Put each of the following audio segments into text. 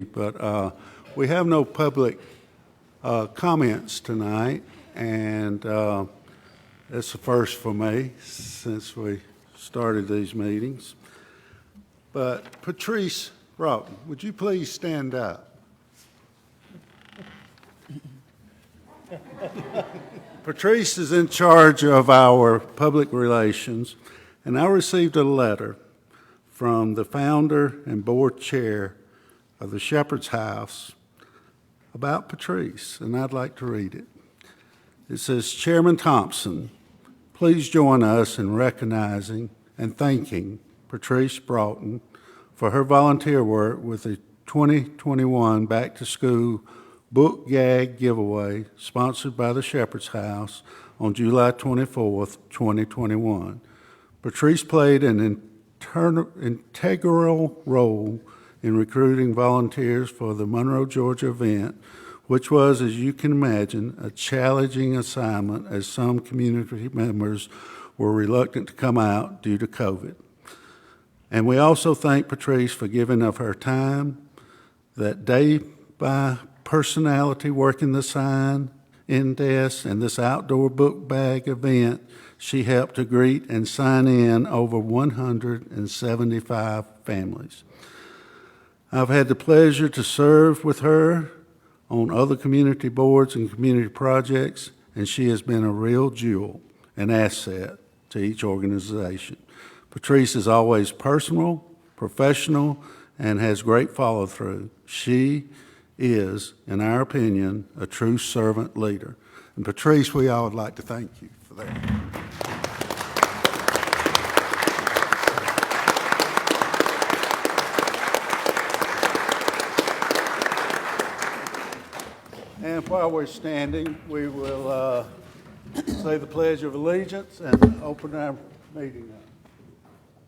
But we have no public comments tonight, and it's a first for me since we started these meetings. But Patrice Broughton, would you please stand up? Patrice is in charge of our public relations, and I received a letter from the founder and board chair of the Shepherd's House about Patrice, and I'd like to read it. It says, Chairman Thompson, please join us in recognizing and thanking Patrice Broughton for her volunteer work with the 2021 Back to School Book Gag Giveaway sponsored by the Shepherd's House on July 24th, 2021. Patrice played an integral role in recruiting volunteers for the Monroe, Georgia event, which was, as you can imagine, a challenging assignment as some community members were reluctant to come out due to COVID. And we also thank Patrice for giving of her time, that day by personality working the sign in desk and this outdoor book bag event. She helped to greet and sign in over 175 families. I've had the pleasure to serve with her on other community boards and community projects, and she has been a real jewel, an asset to each organization. Patrice is always personal, professional, and has great follow-through. She is, in our opinion, a true servant leader. And Patrice, we all would like to thank you for that. And while we're standing, we will say the Pledge of Allegiance and open our meeting up.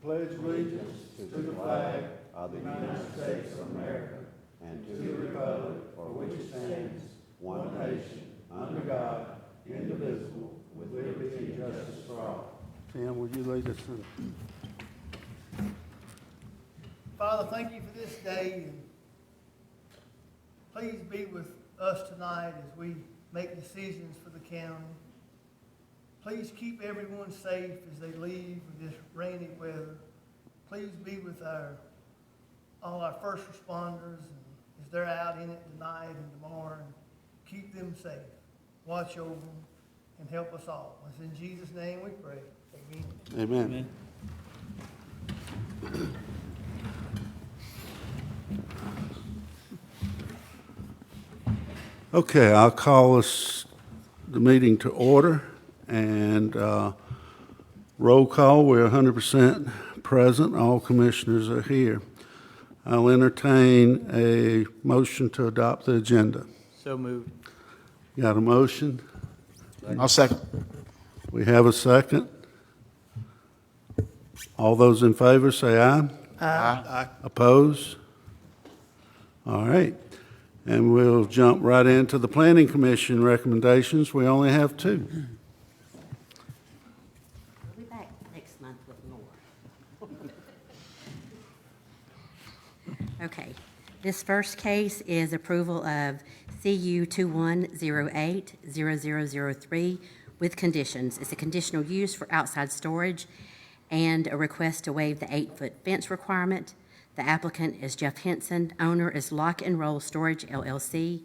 Pledge allegiance to the flag of the United States of America and to the republic for which it stands, one nation, under God, indivisible, with liberty and justice for all. Tim, will you lead us through? Father, thank you for this day. And please be with us tonight as we make decisions for the county. Please keep everyone safe as they leave with this rainy weather. Please be with all our first responders as they're out in it tonight and tomorrow. And keep them safe. Watch over them and help us all. It's in Jesus' name we pray. Amen. Amen. Okay, I'll call the meeting to order, and roll call. We're 100% present. All commissioners are here. I'll entertain a motion to adopt the agenda. So moved. Got a motion? I'll second. We have a second. All those in favor say aye. Aye. Opposed? All right. And we'll jump right into the Planning Commission recommendations. We only have two. We'll be back next month with more. Okay. This first case is approval of CU 2108-0003 with conditions. It's a conditional use for outside storage and a request to waive the 8-foot fence requirement. The applicant is Jeff Henson. Owner is Lock and Roll Storage, LLC.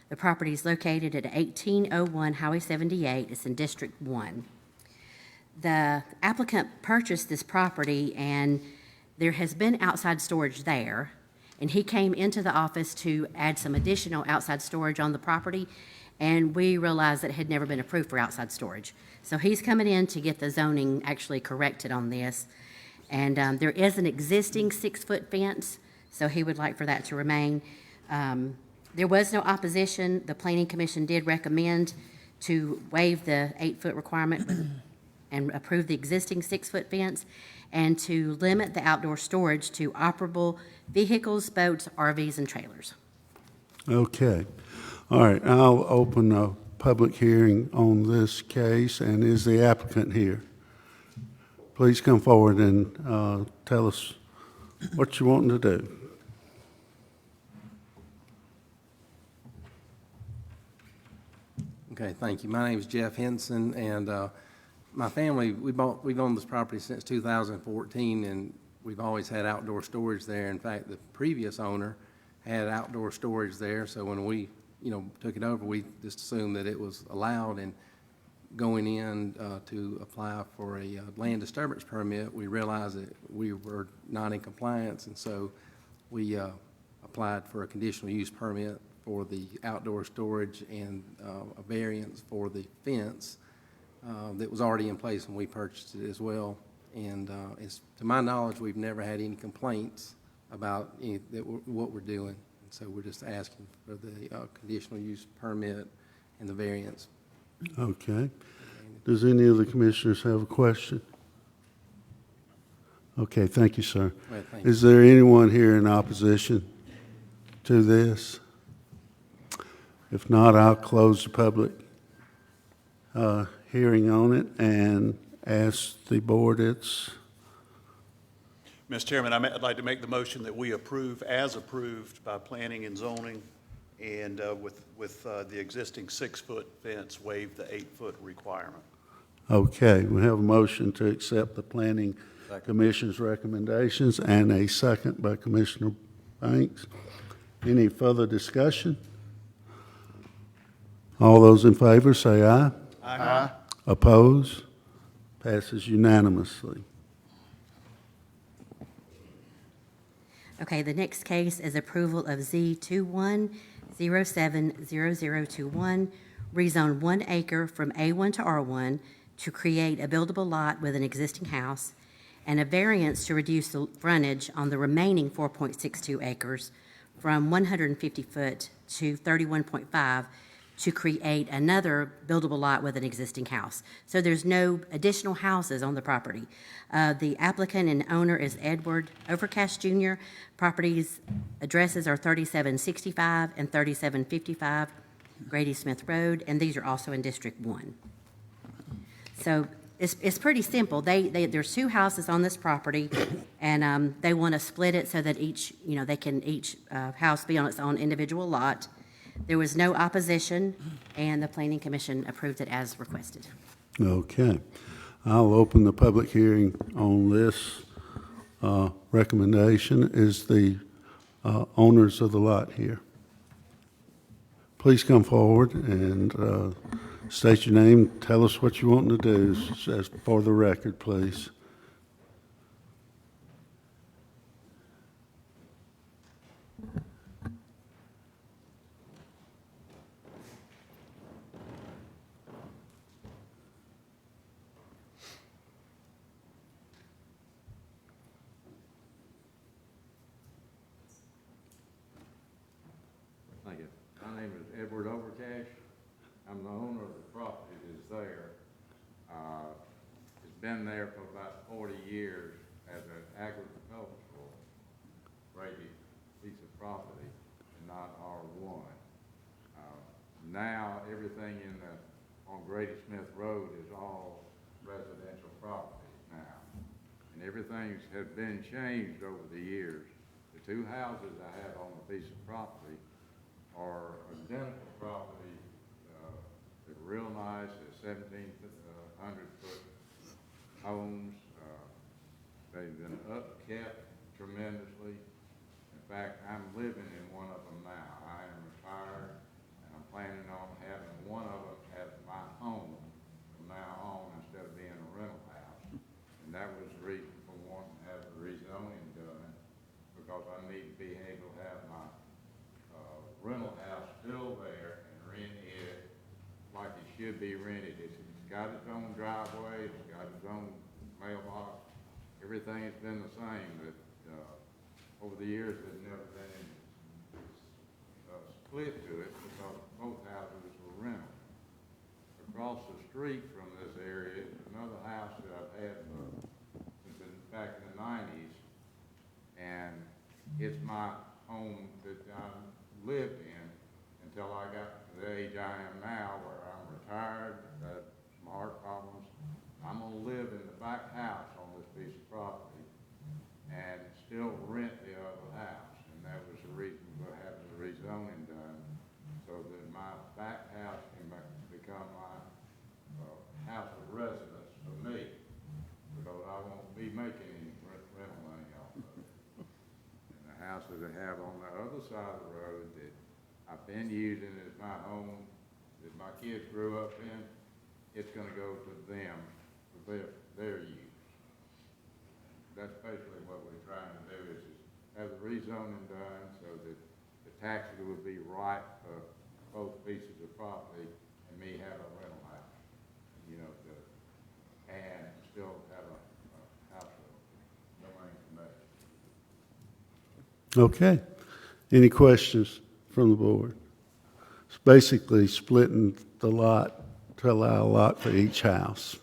The property is located at 1801 Highway 78. It's in District 1. The applicant purchased this property, and there has been outside storage there, and he came into the office to add some additional outside storage on the property, and we realized that it had never been approved for outside storage. So he's coming in to get the zoning actually corrected on this. And there is an existing 6-foot fence, so he would like for that to remain. There was no opposition. The Planning Commission did recommend to waive the 8-foot requirement and approve the existing 6-foot fence, and to limit the outdoor storage to operable vehicles, boats, RVs, and trailers. Okay. All right. I'll open a public hearing on this case. And is the applicant here? Please come forward and tell us what you're wanting to do. Okay, thank you. My name is Jeff Henson, and my family, we've owned this property since 2014, and we've always had outdoor storage there. In fact, the previous owner had outdoor storage there, so when we, took it over, we just assumed that it was allowed. And going in to apply for a land disturbance permit, we realized that we were not in compliance, and so we applied for a conditional use permit for the outdoor storage and a variance for the fence that was already in place when we purchased it as well. And to my knowledge, we've never had any complaints about what we're doing. And so we're just asking for the conditional use permit and the variance. Okay. Does any of the commissioners have a question? Okay, thank you, sir. Well, thank you. Is there anyone here in opposition to this? If not, I'll close the public hearing on it and ask the board its, Mr. Chairman, I'd like to make the motion that we approve as approved by planning and zoning, and with the existing 6-foot fence, waive the 8-foot requirement. okay, we have a motion to accept the planning commission's recommendations and a second by Commissioner Banks. Any further discussion? All those in favor say aye. Aye. Oppose? Passes unanimously. Okay, the next case is approval of Z21070021, rezone 1 acre from A1 to R1 to create a buildable lot with an existing house, and a variance to reduce the frontage on the remaining 4.62 acres from 150 foot to 31.5 to create another buildable lot with an existing house. So there's no additional houses on the property. The applicant and owner is Edward Overcash Jr. Properties addresses are 3765 and 3755 Grady Smith Road, and these are also in District 1. So it's pretty simple. There's 2 houses on this property, and they want to split it so that each house be on its own individual lot. There was no opposition, and the Planning Commission approved it as requested. Okay. I'll open the public hearing on this recommendation. Is the owners of the lot here? Please come forward and state your name. Tell us what you want to do, as for the record, please. Thank you. My name is Edward Overcash. I'm the owner of the property that's there. It's been there for about 40 years as an agricultural rated piece of property and not R1. Now, everything on Grady Smith Road is all residential property now. And everything has been changed over the years. The 2 houses I have on the piece of property are identical property. They're real nice. They're 1,700-foot homes. They've been upkept tremendously. In fact, I'm living in one of them now. I am retired, and I'm planning on having one of them as my home from now on instead of being a rental house. And that was the reason for wanting to have the rezoning done, because I need to be able to have my rental house still there and rent it like it should be rented. It's got its own driveway, it's got its own mailbox. Everything has been the same, but over the years there's never been any split to it because both houses were rental. Across the street from this area is another house that I've had since back in the 90s, and it's my home that I lived in until I got to the age I am now, where I'm retired, got some heart problems. I'm gonna live in the back house on this piece of property and still rent the other house, and that was the reason for having the rezoning done, so that my back house can become side of the road that I've been using as my home, that my kids grew up in, it's gonna go to them for their use. That's basically what we're trying to do, is have the rezoning done so that the taxes would be right for both pieces of property and me have a rental house, you know, and still have a house domain for me. Okay. Any questions from the board? It's basically splitting the lot to allow a lot for each house.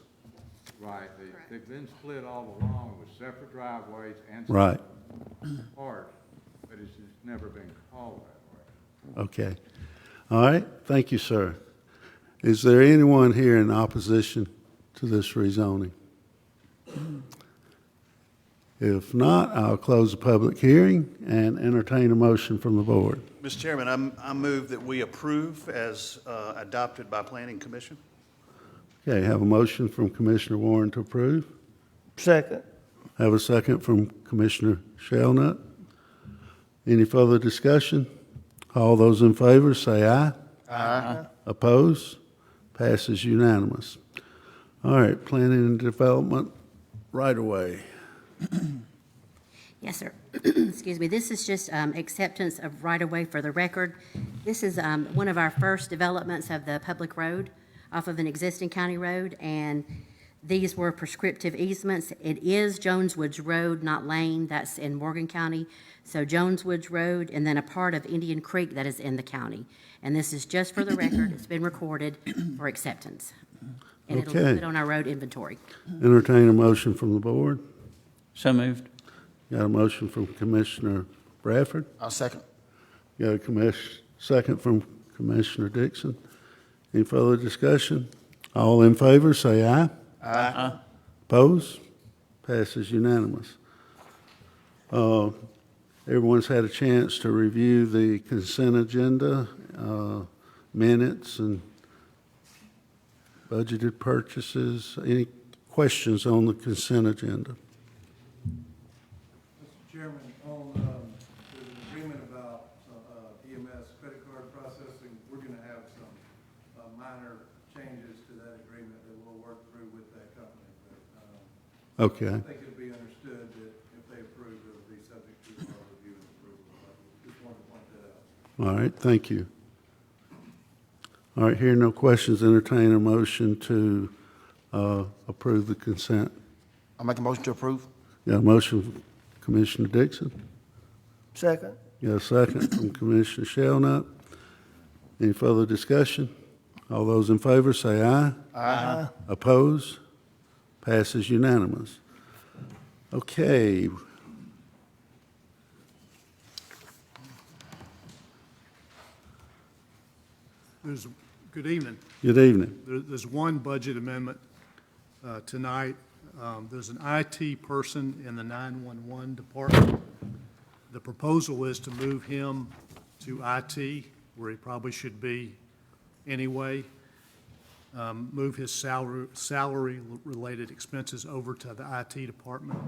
Right, they've been split all along with separate driveways and Right. separate parts, but it's just never been called that way. Okay. All right. Thank you, sir. Is there anyone here in opposition to this rezoning? If not, I'll close the public hearing and entertain a motion from the board. Mr. Chairman, I move that we approve as adopted by Planning Commission. Okay, have a motion from Commissioner Warren to approve. Second. Have a second from Commissioner Shelnut. Any further discussion? All those in favor say aye. Aye. Opposed? Passes unanimous. All right, planning and development right away. Yes, sir. Excuse me. This is just acceptance of right-of-way for the record. This is one of our first developments of the public road off of an existing county road, and these were prescriptive easements. It is Jones Woods Road, not Lane. That's in Morgan County. So Jones Woods Road, and then a part of Indian Creek that is in the county. And this is just for the record. It's been recorded for acceptance. And it'll Okay. put on our road inventory. Entertain a motion from the board. So moved. Got a motion from Commissioner Bradford. I'll second. Got a second from Commissioner Dixon. Any further discussion? All in favor, say aye. Aye. Opposed? Passes unanimous. Everyone's had a chance to review the consent agenda, minutes and budgeted purchases. Any questions on the consent agenda? Mr. Chairman, on, there's an agreement about EMS credit card processing. We're going to have some minor changes to that agreement that we'll work through with that company. But Okay. I think it'll be understood that if they approve, it'll be subject to our review and approval. But just wanted to point that out. All right, thank you. All right, hearing no questions, entertain a motion to approve the consent. I'll make a motion to approve. Got a motion from Commissioner Dixon? Second. Got a second from Commissioner Shelnut. Any further discussion? All those in favor say aye. Aye. Opposed? Passes unanimous. Okay. Good evening. Good evening. There's one budget amendment tonight. There's an IT person in the 911 department. The proposal is to move him to IT, where he probably should be anyway. Move his salary-related expenses over to the IT department.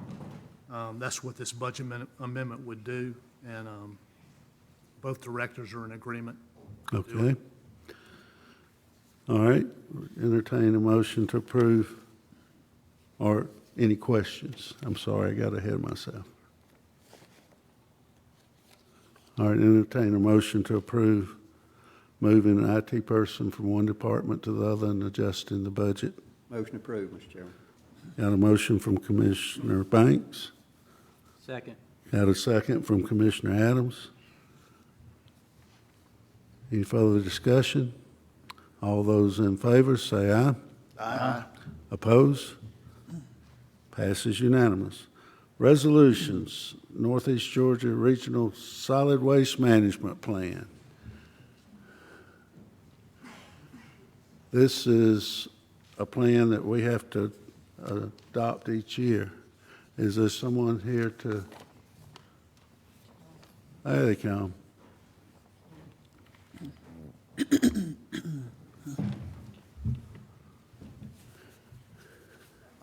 That's what this budget amendment would do, and both directors are in agreement. Okay. All right, entertain a motion to approve, or any questions? I'm sorry, I got ahead of myself. All right, entertain a motion to approve moving an IT person from one department to the other and adjusting the budget. Motion approved, Mr. Chairman. Got a motion from Commissioner Banks. Second. Got a second from Commissioner Adams. Any further discussion? All those in favor say aye. Aye. Opposed? Passes unanimous. Resolutions, Northeast Georgia Regional Solid Waste Management Plan. This is a plan that we have to adopt each year. Is there someone here to? There they come.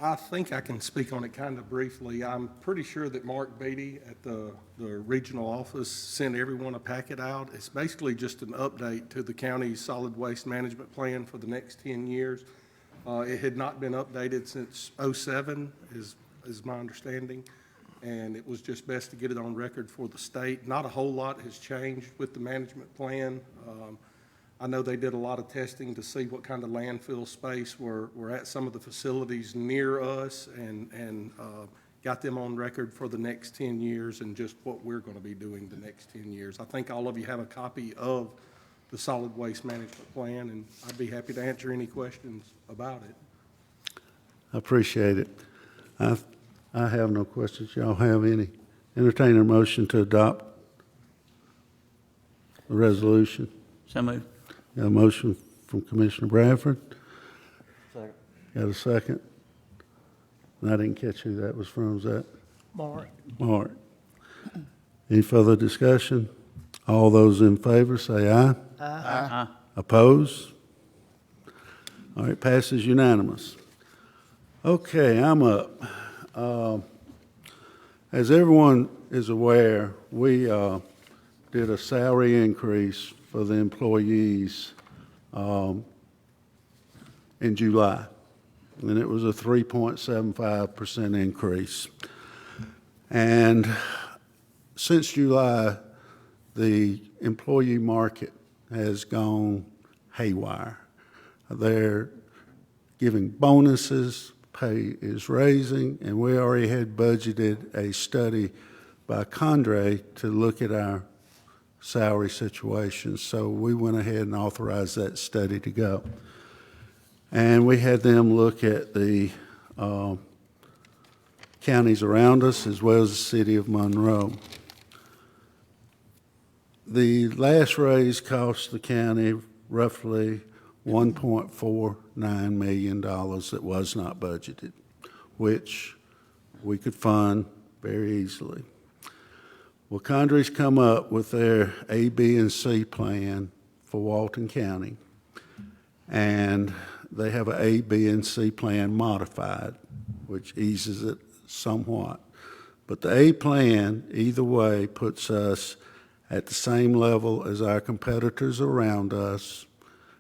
I think I can speak on it kind of briefly. I'm pretty sure that Mark Beatty at the regional office sent everyone a packet out. It's basically just an update to the county's solid waste management plan for the next 10 years. It had not been updated since '07, is my understanding, and it was just best to get it on record for the state. Not a whole lot has changed with the management plan. I know they did a lot of testing to see what kind of landfill space were at some of the facilities near us and got them on record for the next 10 years and just what we're going to be doing the next 10 years. I think all of you have a copy of the solid waste management plan, and I'd be happy to answer any questions about it. I appreciate it. I have no questions. Y'all have any? Entertain a motion to adopt the resolution. So moved. Got a motion from Commissioner Bradford? Second. Got a second? And I didn't catch who that was from. Was that? Mark. Mark. Any further discussion? All those in favor say aye. Aye. Oppose? All right, passes unanimous. Okay, I'm up. As everyone is aware, we did a salary increase for the employees in July, and it was a 3.75% increase. And since July, the employee market has gone haywire. They're giving bonuses, pay is raising, and we already had budgeted a study by Condrey to look at our salary situation. So we went ahead and authorized that study to go. And we had them look at the counties around us as well as the city of Monroe. The last raise cost the county roughly $1.49 million that was not budgeted, which we could fund very easily. Well, Condrey's come up with their A, B, and C plan for Walton County, and they have an A, B, and C plan modified, which eases it somewhat. But the A plan, either way, puts us at the same level as our competitors around us,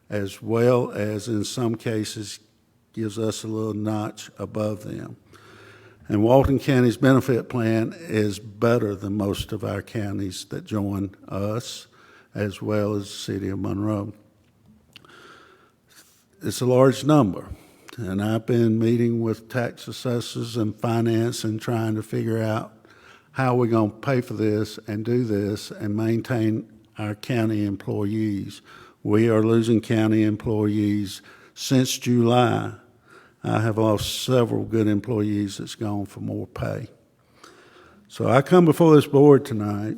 as well as in some cases gives us a little notch above them. And Walton County's benefit plan is better than most of our counties that join us, as well as the city of Monroe. It's a large number, and I've been meeting with tax assessors and finance and trying to figure out how we're going to pay for this and do this and maintain our county employees. We are losing county employees since July. I have lost several good employees that's gone for more pay. So I come before this board tonight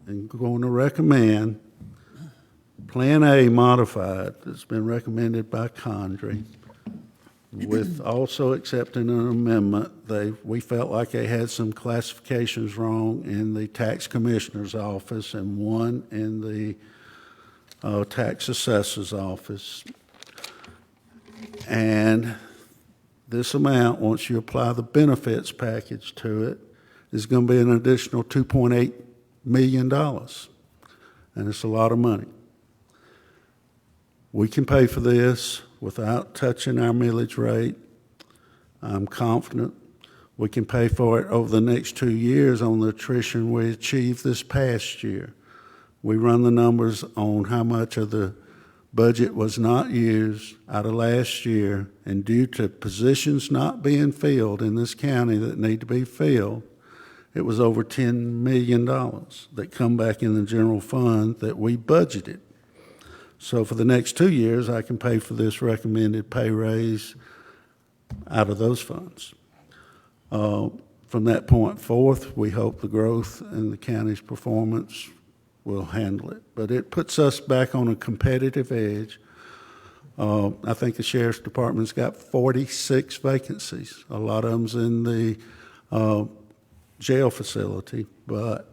and going to recommend Plan A modified that's been recommended by Condrey, with also accepting an amendment. We felt like they had some classifications wrong in the tax commissioner's office and one in the tax assessor's office. And this amount, once you apply the benefits package to it, is going to be an additional $2.8 million. And it's a lot of money. We can pay for this without touching our millage rate. I'm confident we can pay for it over the next 2 years on the attrition we achieved this past year. We run the numbers on how much of the budget was not used out of last year, and due to positions not being filled in this county that need to be filled, it was over $10 million that come back in the general fund that we budgeted. So for the next 2 years, I can pay for this recommended pay raise out of those funds. From that point forth, we hope the growth in the county's performance will handle it. But it puts us back on a competitive edge. I think the sheriff's department's got 46 vacancies. A lot of them's in the jail facility, but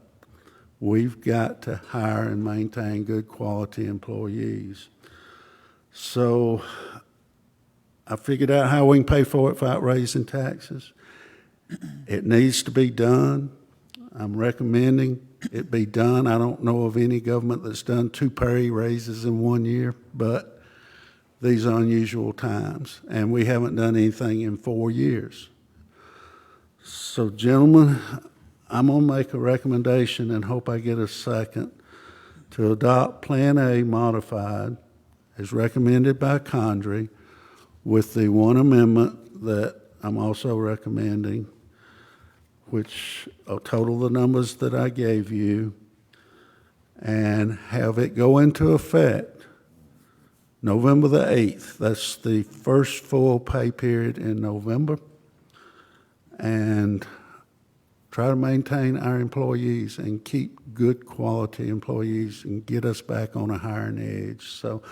we've got to hire and maintain good quality employees. So I figured out how we can pay for it without raising taxes. It needs to be done. I'm recommending it be done. I don't know of any government that's done 2 pay raises in 1 year, but these are unusual times, and we haven't done anything in 4 years. So, gentlemen, I'm going to make a recommendation and hope I get a second to adopt Plan A modified as recommended by Condrey with the one amendment that I'm also recommending, which will total the numbers that I gave you, and have it go into effect November the 8th. That's the first full pay period in November. And try to maintain our employees and keep good quality employees and get us back on a hiring edge. So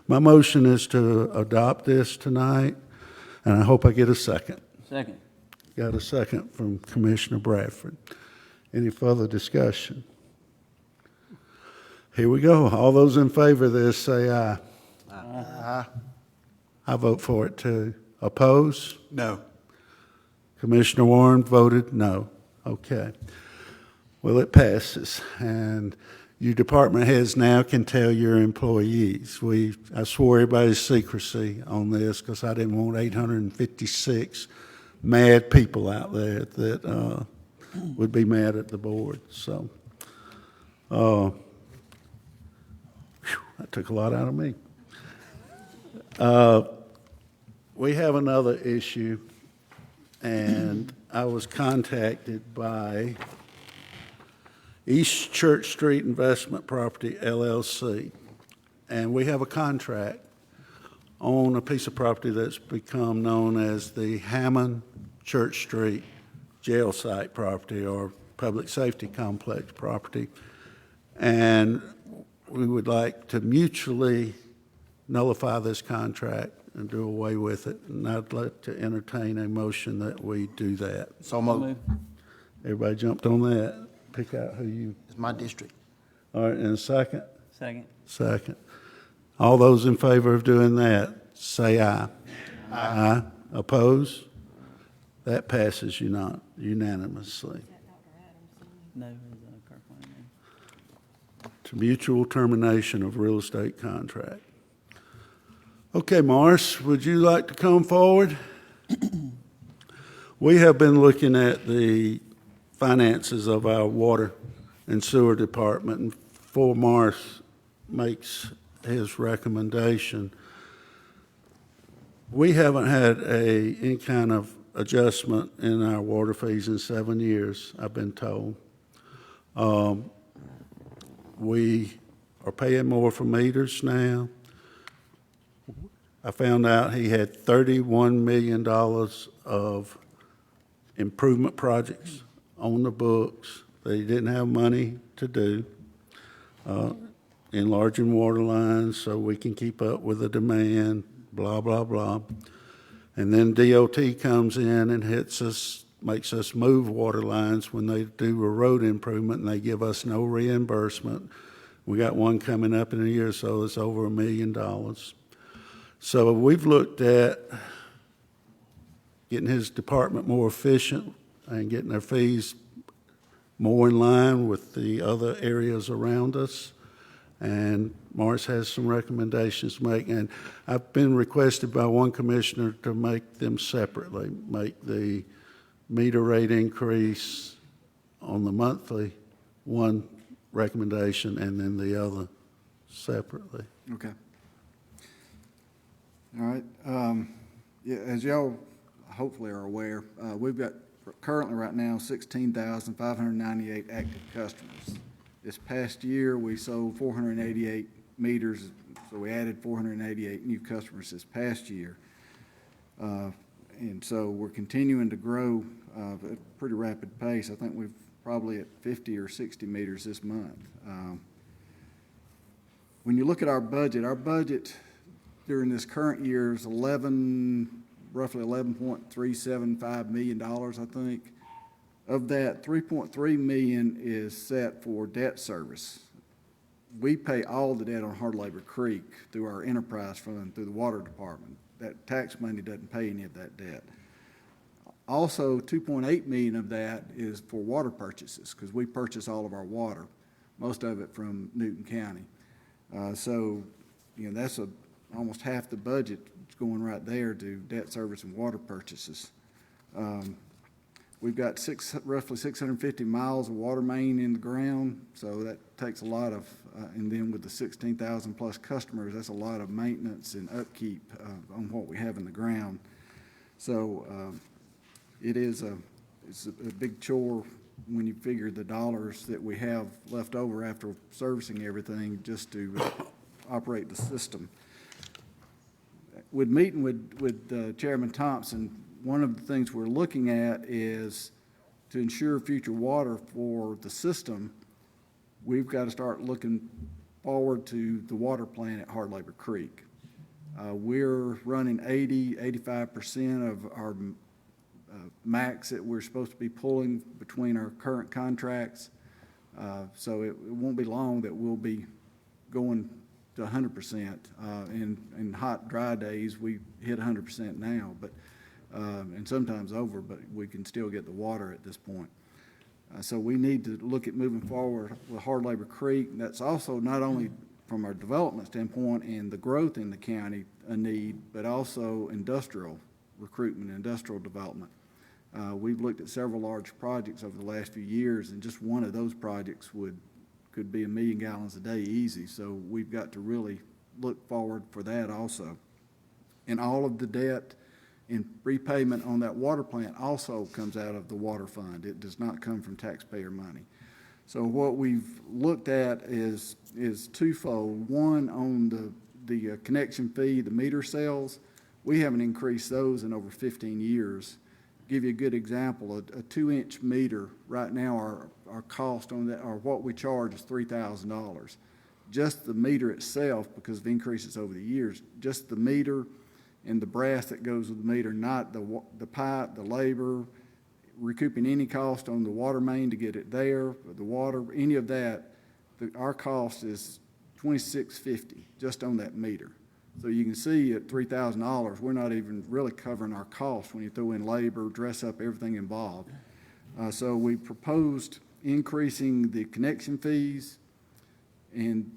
my motion is to adopt this tonight, and I hope I get a second. Second. Got a second from Commissioner Bradford. Any further discussion? Here we go. All those in favor of this say aye. Aye. I vote for it too. Oppose? No. Commissioner Warren voted no. Okay. Well, it passes, and you department heads now can tell your employees. I swore everybody's secrecy on this because I didn't want 856 mad people out there that would be mad at the board. So, that took a lot out of me. We have another issue, and I was contacted by East Church Street Investment Property, LLC, and we have a contract on a piece of property that's become known as the Hammond Church Street Jail Site property or Public Safety Complex property, and we would like to mutually nullify this contract and do away with it, and I'd like to entertain a motion that we do that. So moved. Everybody jumped on that? Pick out who you, It's my district. all right, and a second? Second. Second. All those in favor of doing that, say aye. Aye. Oppose? That passes unanimously. No, it's Kirkland. To mutual termination of real estate contract. Okay, Morris, would you like to come forward? We have been looking at the finances of our water and sewer department, and before Morris makes his recommendation, we haven't had any kind of adjustment in our water fees in 7 years, I've been told. We are paying more for meters now. I found out he had $31 million of improvement projects on the books that he didn't have money to do, enlarging water lines so we can keep up with the demand, blah, blah, blah. And then DOT comes in and hits us, makes us move water lines when they do a road improvement, and they give us no reimbursement. We got one coming up in a year or so, it's over $1 million. So we've looked at getting his department more efficient and getting their fees more in line with the other areas around us. And Morris has some recommendations to make. And I've been requested by one commissioner to make them separately, make the meter rate increase on the monthly one recommendation and then the other separately. Okay. All right. Yeah, as y'all hopefully are aware, we've got currently right now 16,598 active customers. This past year, we sold 488 meters, so we added 488 new customers this past year. And so we're continuing to grow at a pretty rapid pace. I think we've probably at 50 or 60 meters this month. When you look at our budget during this current year is roughly $11.375 million, I think. Of that, $3.3 million is set for debt service. We pay all the debt on Hard Labor Creek through our enterprise fund, through the water department. that tax money doesn't pay any of that debt. Also, 2.8 million of that is for water purchases, because we purchase all of our water, most of it from Newton County. So, that's almost half the budget is going right there to debt service and water purchases. We've got roughly 650 miles of water main in the ground, so that takes a lot of, and then with the 16,000 plus customers, that's a lot of maintenance and upkeep on what we have in the ground. So it's a big chore when you figure the dollars that we have left over after servicing everything just to operate the system. With meeting with Chairman Thompson, one of the things we're looking at is to ensure future water for the system, we've got to start looking forward to the water plant at Hard Labor Creek. We're running 85% of our max that we're supposed to be pulling between our current contracts. So it won't be long that we'll be going to 100%. In hot, dry days, we hit 100% now, but and sometimes over, but we can still get the water at this point. So we need to look at moving forward with Hard Labor Creek. That's also not only from our development standpoint and the growth in the county a need, but also industrial recruitment, industrial development. We've looked at several large projects over the last few years, and just one of those projects could be 1 million gallons a day easy. So we've got to really look forward for that also. And all of the debt and repayment on that water plant also comes out of the water fund. It does not come from taxpayer money. So what we've looked at is twofold. One, on the connection fee, the meter sales, we haven't increased those in over 15 years. Give you a good example, a 2-inch meter, right now our cost on that, or what we charge is $3,000. Just the meter itself, because of increases over the years, just the meter and the brass that goes with the meter, not the pipe, the labor, recouping any cost on the water main to get it there, the water, any of that, our cost is $2,650 just on that meter. So you can see at $3,000, we're not even really covering our costs when you throw in labor, dress up, everything involved. So we proposed increasing the connection fees, and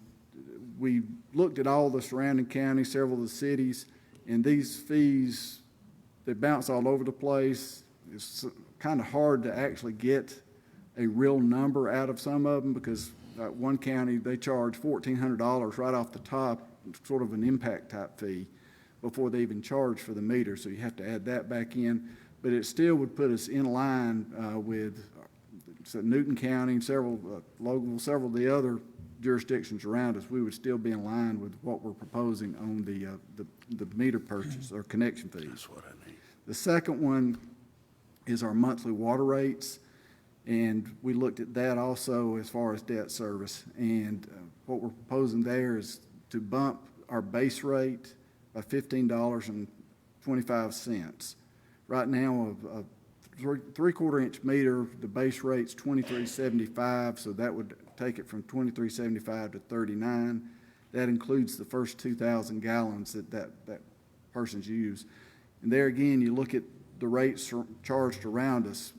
we looked at all the surrounding counties, several of the cities, and these fees, they bounce all over the place. It's kind of hard to actually get a real number out of some of them, because one county, they charge $1,400 right off the top, sort of an impact type fee, before they even charge for the meter. So you have to add that back in. But it still would put us in line with Newton County and several of the other jurisdictions around us. We would still be in line with what we're proposing on the meter purchase or connection fees. That's what I need. The second one is our monthly water rates, and we looked at that also as far as debt service. And what we're proposing there is to bump our base rate by $15.25. Right now, a 3/4 inch meter, the base rate's $23.75, so that would take it from $23.75 to $39. That includes the first 2,000 gallons that person's used. And there again, you look at the rates charged around us.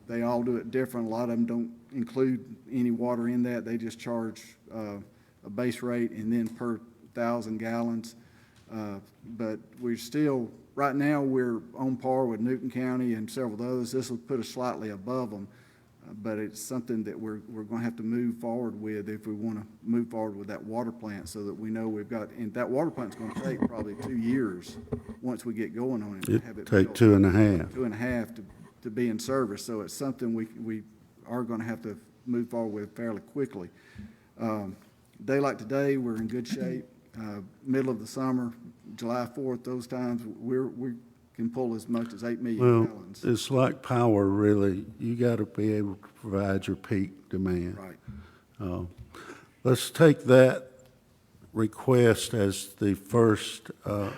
They all do it different. A lot of them don't include any water in that. They just charge a base rate and then per 1,000 gallons. But we're still, right now, we're on par with Newton County and several of others. This will put us slightly above them, but it's something that we're going to have to move forward with if we want to move forward with that water plant, so that we know we've got, and that water plant's going to take probably 2 years once we get going on it. to have It'd it take built. 2.5. 2.5 to be in service. So it's something we are going to have to move forward with fairly quickly. Day like today, we're in good shape. Middle of the summer, July 4th, those times, we can pull as much as 8 million Well, gallons. it's like power, really. You got to be able to provide your peak demand. Right. Let's take that request as the first,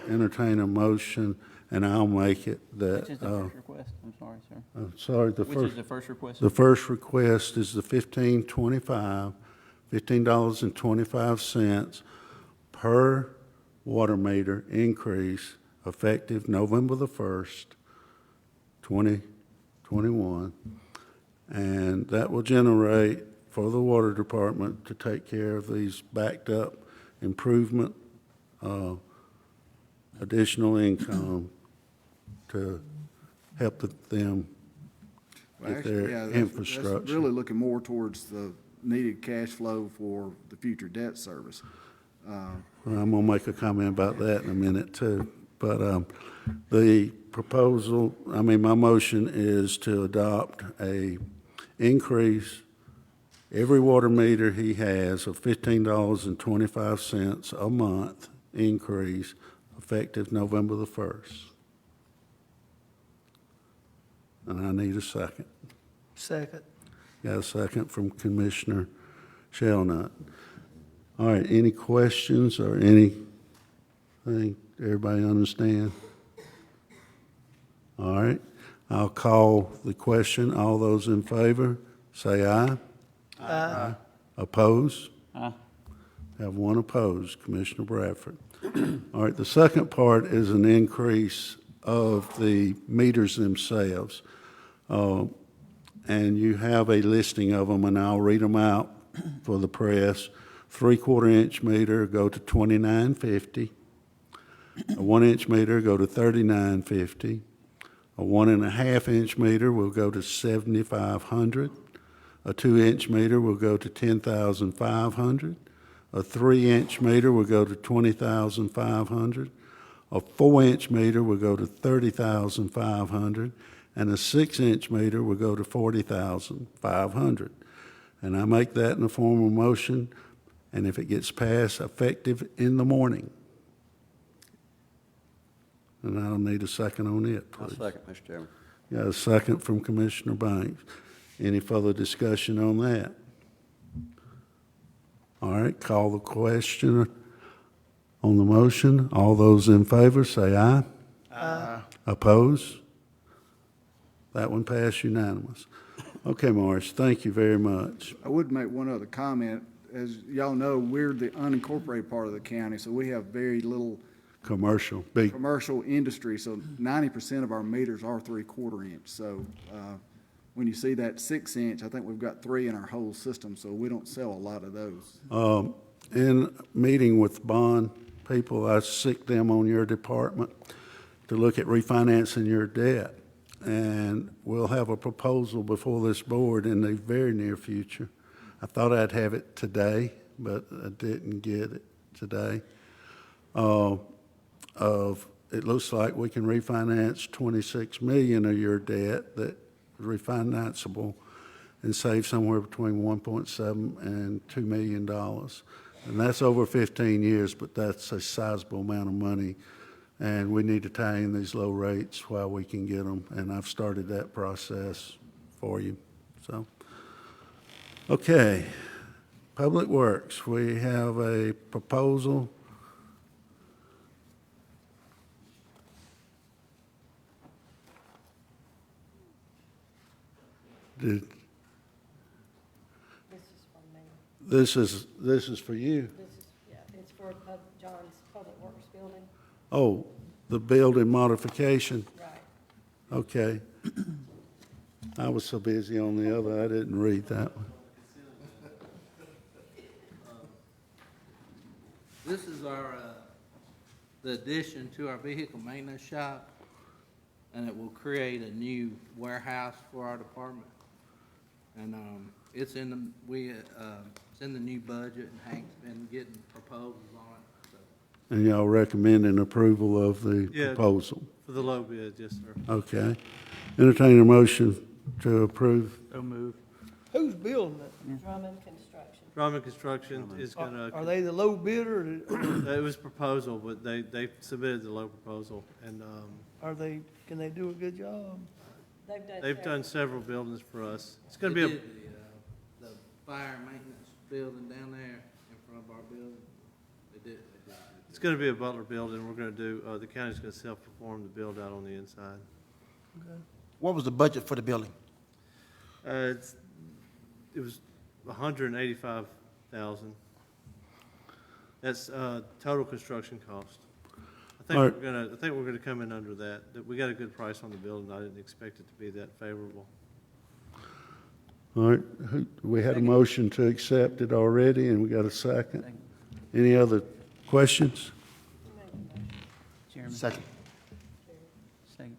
entertain a motion, and I'll make it Which is that, the first request? I'm sorry, sir. sorry, the Which first. is the first request? The first request is the $15.25 per water meter increase effective November the 1st, 2021. And that will generate for the water department to take care of these backed up improvement, additional income to help them Well, get actually, yeah, their that's infrastructure. really looking more towards the needed cash flow for the future debt service. Well, I'm gonna make a comment about that in a minute too. But the proposal, my motion is to adopt a increase every water meter he has of $15.25 a month increase effective November the 1st. And I need a second. Second. Got a second from Commissioner Shellnut. All right, any questions or anything? Everybody understand? All right, I'll call the question. All those in favor, say aye. Aye. Oppose? Aye. Have one opposed, Commissioner Bradford. All right, the second part is an increase of the meters themselves. And you have a listing of them, and I'll read them out for the press. 3/4 inch meter go to $29.50. A 1 inch meter go to $39.50. A 1.5 inch meter will go to $7,500. A 2 inch meter will go to $10,500. A 3 inch meter will go to $20,500. A 4 inch meter will go to $30,500. And a 6 inch meter will go to $40,500. And I make that in the form of motion, and if it gets passed, effective in the morning. And I'll need a second on it, I'll please. second, Mr. Chairman. Got a second from Commissioner Banks. Any further discussion on that? All right, call the question on the motion. All those in favor, say aye. Aye. Oppose? That one passed unanimous. Okay, Morris, thank you very much. I would make one other comment. As y'all know, we're the unincorporated part of the county, so we have very little Commercial, big, commercial industry, so 90% of our meters are 3/4 inch. So when you see that 6 inch, I think we've got 3 in our whole system, so we don't sell a lot of those. in meeting with bond people, I sicked them on your department to look at refinancing your debt. And we'll have a proposal before this board in the very near future. I thought I'd have it today, but I didn't get it today. It looks like we can refinance 26 million of your debt that is refinanceable and save somewhere between 1.7 and $2 million. And that's over 15 years, but that's a sizable amount of money. And we need to tie in these low rates while we can get them, and I've started that process for you, so. Okay, Public Works, we have a proposal. Did, This is from me. this is for you. This is, yeah, it's for John's Public Works building. Oh, the building modification, Right. okay. I was so busy on the other, I didn't read that one. This is our, the addition to our vehicle maintenance shop, and it will create a new warehouse for our department. And, it's in the, it's in the new budget, and Hank's been getting proposals on it, so. And y'all recommending approval of the Yeah. proposal? For the low bid, yes, sir. Okay. Entertain a motion to approve. So move. Who's building it? Drummond Construction. Drummond Construction is gonna, Are they the low bidder, or it was proposal, but they submitted the low proposal, and, can they do a good job? they've done several buildings for us. It's gonna They be did the fire maintenance building down there in front of our building. They did. it's gonna be a Butler building. We're gonna do, the county's gonna self-perform the build out on the inside. What was the budget for the building? It was $185,000. That's, total construction cost. All right. I think we're gonna come in under that. We got a good price on the building. I didn't expect it to be that favorable. All right, we had a motion to accept it already, and we got a second. Any other questions? Chairman. Second. Second.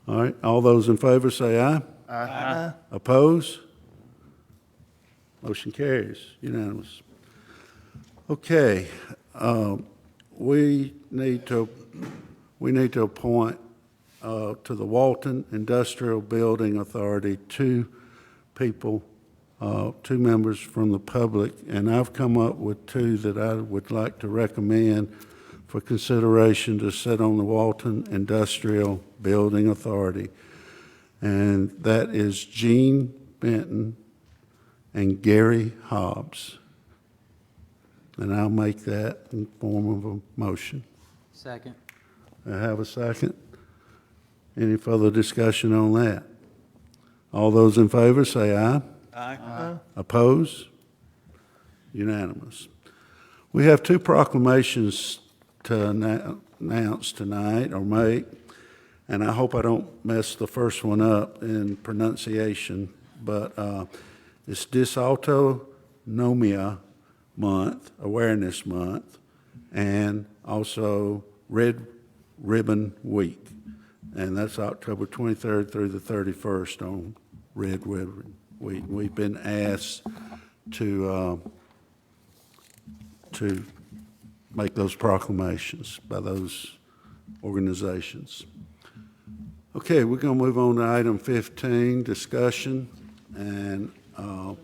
All right, all those in favor say aye. Aye. Oppose? Motion carries, unanimous. Okay, we need to appoint to the Walton Industrial Building Authority two members from the public, and I've come up with two that I would like to recommend for consideration to sit on the Walton Industrial Building Authority. And that is Gene Benton and Gary Hobbs. And I'll make that in form of a motion. Second. I have a second. Any further discussion on that? All those in favor say aye. Aye. Oppose? Unanimous. We have two proclamations to announce tonight or make, and I hope I don't mess the first one up in pronunciation, but it's Dysautonomia Month, Awareness Month, and also Red Ribbon Week. And that's October 23rd through the 31st on Red Ribbon Week. We've been asked to make those proclamations by those organizations. Okay, we're going to move on to item 15, discussion, and on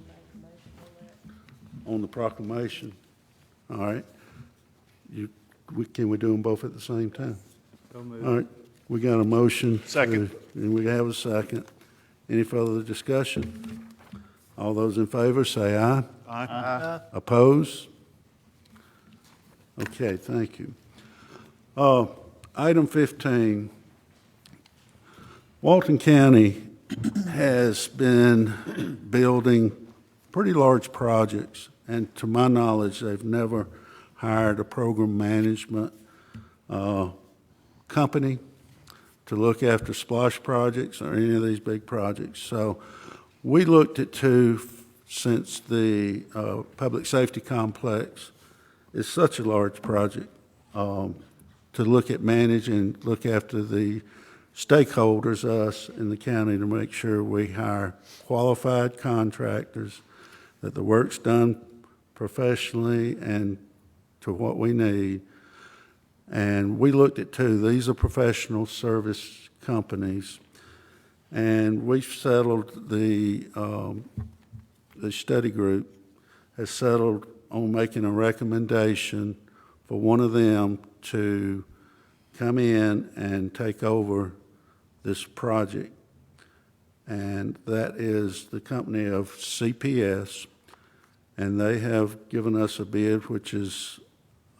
the proclamation. All right. Can we do them both at the same time? All right. We got a motion. Second. And we have a second. Any further discussion? All those in favor say aye. Aye. Oppose? Okay, thank you. Item 15, Walton County has been building pretty large projects, and to my knowledge, they've never hired a program management company to look after splash projects or any of these big projects. So we looked at two since the public safety complex is such a large project to look at managing, look after the stakeholders, us in the county, to make sure we hire qualified contractors, that the work's done professionally and to what we need. And we looked at two. These are professional service companies. And we've settled, the study group has settled on making a recommendation for one of them to come in and take over this project. And that is the company of CPS. And they have given us a bid which is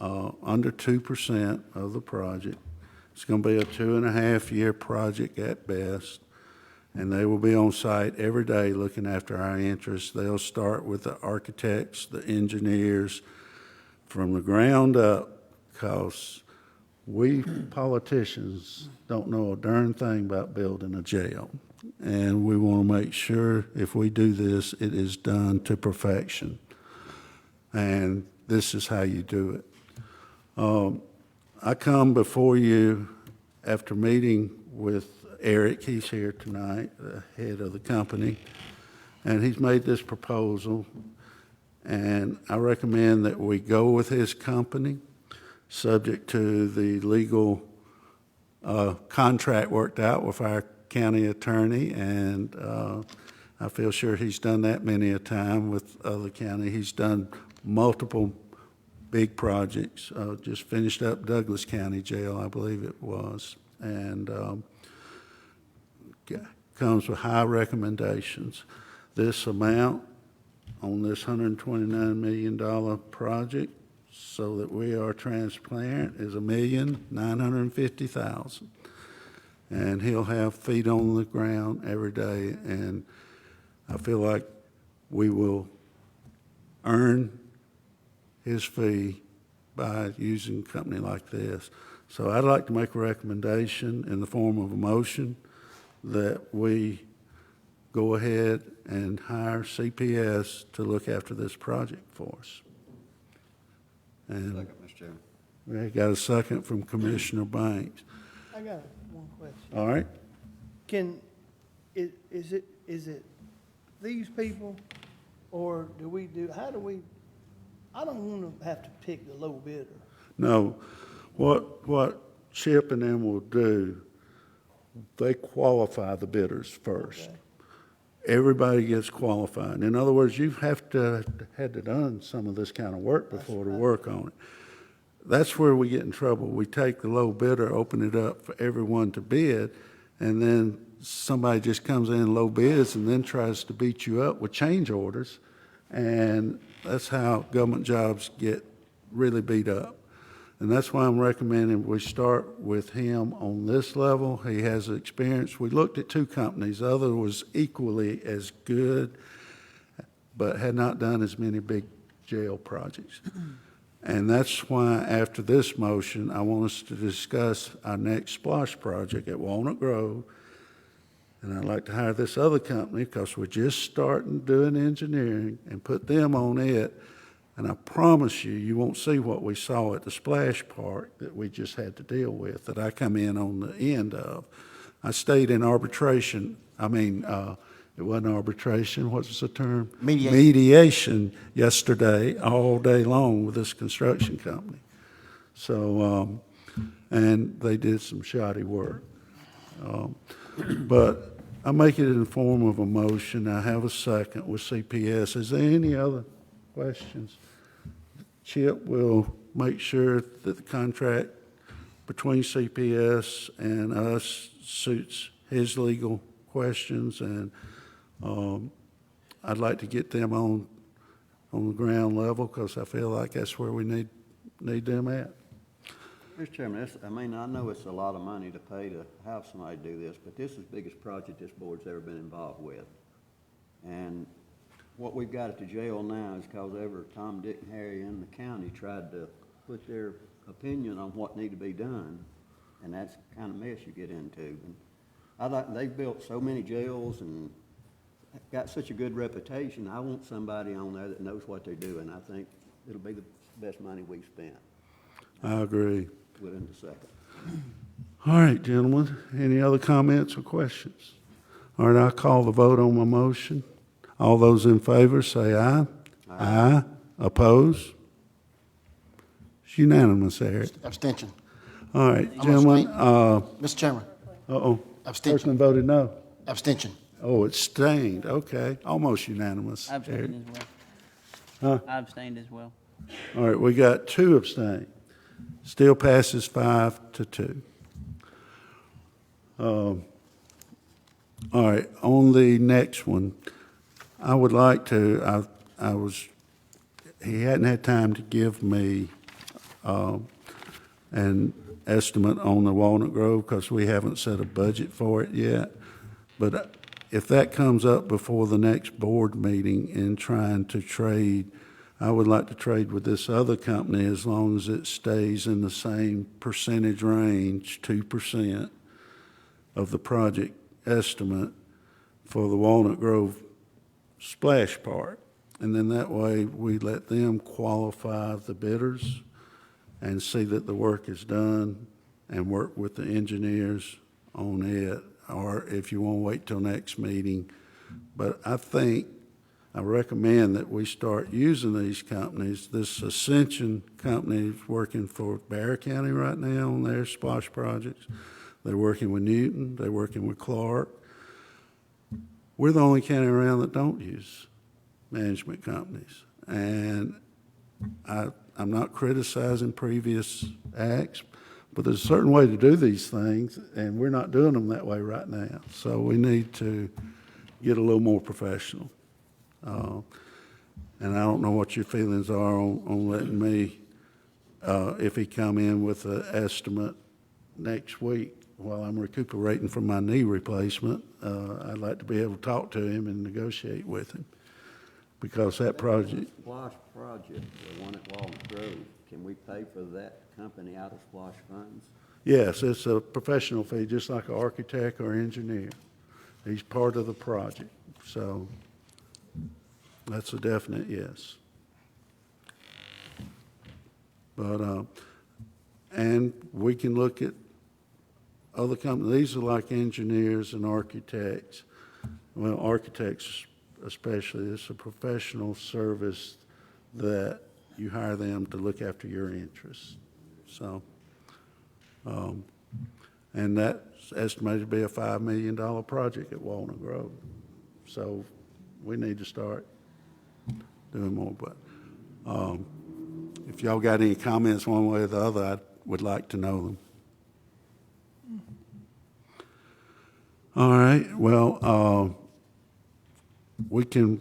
under 2% of the project. It's going to be a 2.5-year project at best, and they will be on site every day looking after our interests. They'll start with the architects, the engineers, from the ground up, because we politicians don't know a darn thing about building a jail. And we want to make sure if we do this, it is done to perfection. And this is how you do it. I come before you after meeting with Eric. He's here tonight, the head of the company, and he's made this proposal, and I recommend that we go with his company, subject to the legal contract worked out with our county attorney, and I feel sure he's done that many a time with other county. He's done multiple big projects, just finished up Douglas County Jail, I believe it was, and comes with high recommendations. This amount on this $129 million project, so that we are transparent, is $1,950,000. And he'll have feet on the ground every day, and I feel like we will earn his fee by using a company like this. So I'd like to make a recommendation in the form of a motion that we go ahead and hire CPS to look after this project for us. And Second, Mr. Chairman. we got a second from Commissioner Banks. I got one question. All right? Is it these people, or how do we, I don't want to have to pick the low bidder. No, what Chip and them will do, they qualify the bidders first. Okay. Everybody gets qualified. In other words, you had to done some of this kind of work before to work on it. That's where we get in trouble. We take the low bidder, open it up for everyone to bid, and then somebody just comes in low bids and then tries to beat you up with change orders. And that's how government jobs get really beat up. And that's why I'm recommending we start with him on this level. He has experience. We looked at two companies. The other was equally as good, but had not done as many big jail projects. And that's why after this motion, I want us to discuss our next splash project at Walnut Grove. And I'd like to hire this other company because we're just starting doing engineering and put them on it. And I promise you, you won't see what we saw at the splash park that we just had to deal with, that I come in on the end of. I stayed in arbitration. It wasn't arbitration. What's the term? Mediation. Mediation yesterday, all day long with this construction company. So, and they did some shoddy work. But I make it in the form of a motion. I have a second with CPS. Is there any other questions? Chip will make sure that the contract between CPS and us suits his legal questions, and I'd like to get them on the ground level because I feel like that's where we need them at. Mr. Chairman, I know it's a lot of money to pay to have somebody do this, but this is the biggest project this board's ever been involved with. And what we've got at the jail now is because Tom, Dick, and Harry in the county tried to put their opinion on what needed to be done, and that's the kind of mess you get into. And they've built so many jails and got such a good reputation. I want somebody on there that knows what they're doing. I think it'll be the best money we've spent. I agree. Within the second. All right, gentlemen, any other comments or questions? All right, I'll call the vote on my motion. All those in favor say aye. Aye. Oppose? It's unanimous, Eric. Abstention. All right, I'm gentlemen, Mr. Chairman, Person voted no. abstention. Oh, it's stained, okay, almost unanimous. I Eric. abstained as well. Huh? I abstained as well. All right, we got 2 abstain. Still passes 5-2. All right, on the next one, I would like to, he hadn't had time to give me an estimate on the Walnut Grove because we haven't set a budget for it yet. But if that comes up before the next board meeting in trying to trade, I would like to trade with this other company as long as it stays in the same percentage range, 2% of the project estimate for the Walnut Grove splash park. And then that way we let them qualify the bidders and see that the work is done and work with the engineers on it, or if you want to wait till next meeting. But I recommend that we start using these companies. This Ascension company is working for Bear County right now on their splash projects. They're working with Newton, they're working with Clark. We're the only county around that don't use management companies. And I'm not criticizing previous acts, but there's a certain way to do these things, and we're not doing them that way right now. So we need to get a little more professional. And I don't know what your feelings are on letting me, if he come in with an estimate next week while I'm recuperating from my knee replacement, I'd like to be able to talk to him and negotiate with him. Because that project. Splash project, the one at Walnut Grove, can we pay for that company out of SPLOST funds? Yes, it's a professional fee, just like an architect or engineer. He's part of the project, so that's a definite yes. But, and we can look at other companies. These are like engineers and architects. Well, architects especially, it's a professional service that you hire them to look after your interests. So, and that's estimated to be a $5 million project at Walnut Grove. So we need to start doing more, but, if y'all got any comments one way or the other, I would like to know them. All right, well, we can,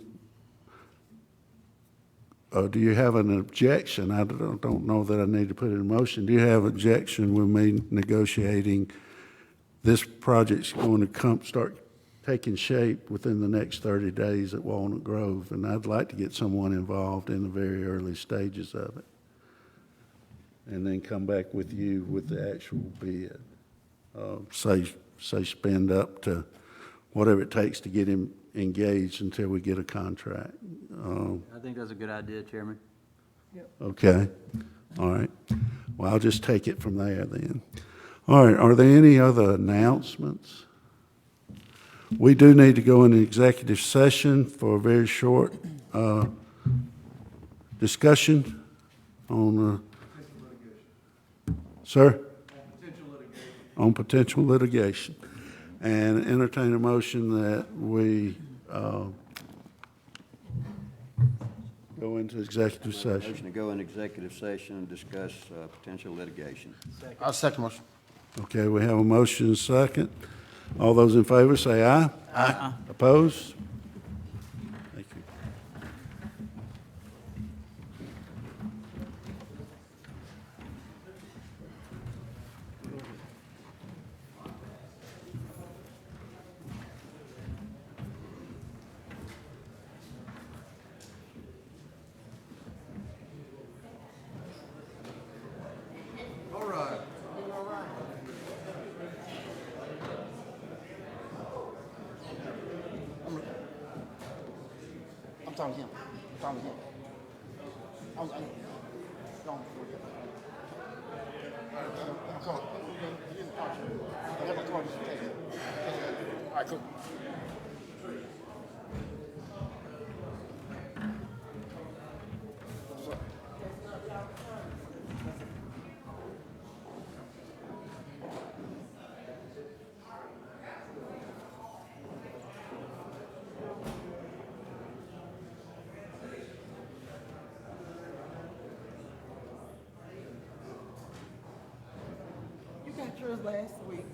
do you have an objection? I don't know that I need to put it in motion. Do you have objection with me negotiating? This project's going to start taking shape within the next 30 days at Walnut Grove, and I'd like to get someone involved in the very early stages of it. And then come back with you with the actual bid. Say spend up to whatever it takes to get him engaged until we get a contract. I think that's a good idea, Chairman. Okay, all right. Well, I'll just take it from there then. All right, are there any other announcements? We do need to go into executive session for a very short discussion on, sir? On potential litigation. And entertain a motion that we go into executive session. Motion to go in executive session and discuss potential litigation. I'll second motion. Okay, we have a motion and a second. All those in favor say aye. Aye. Opposed? Thank you. I'm talking to him. I'm talking to him. I'm going for you. I'm calling. He didn't talk to me. I never told him to take it. All right, cool. You got yours last week.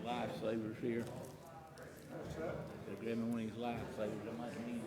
Lifesavers here. They're giving one of these lifesavers, I might need it.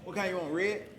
What kind you want, red?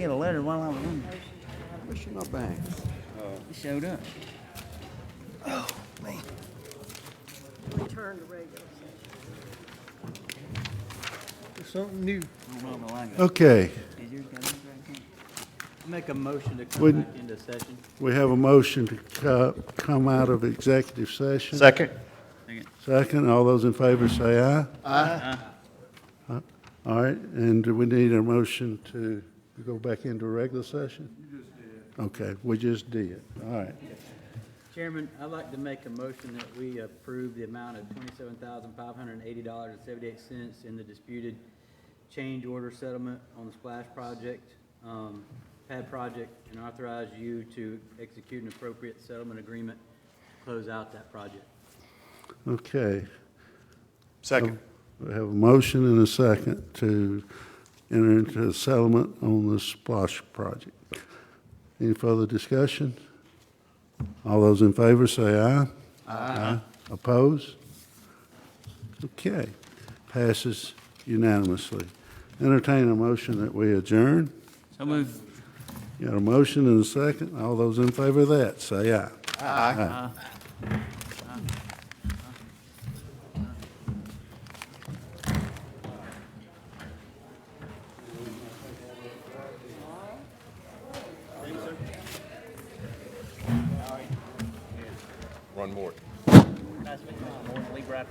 get a letter while I was in there. Wish you my bank. It showed up. Oh, man. Return to regular session. There's something new. I don't know if I like it. Okay, Is yours got it right there? Make a motion to We- come back into session. we have a motion to come out of executive session. Second. Second, all those in favor say aye. Aye. All right, and do we need a motion to go back into regular session? You just did. Okay, we just did, all right. Chairman, I'd like to make a motion that we approve the amount of $27,580.78 in the disputed change order settlement on the Splash project, pad project, and authorize you to execute an appropriate settlement agreement to close out that project. Okay. Second. We have a motion and a second to enter into a settlement on the Splash project. Any further discussion? All those in favor say aye. Aye. Oppose? Okay, passes unanimously. Entertain a motion that we adjourn. So moved. Got a motion and a second. All those in favor of that, say aye. Aye. One more. Leave right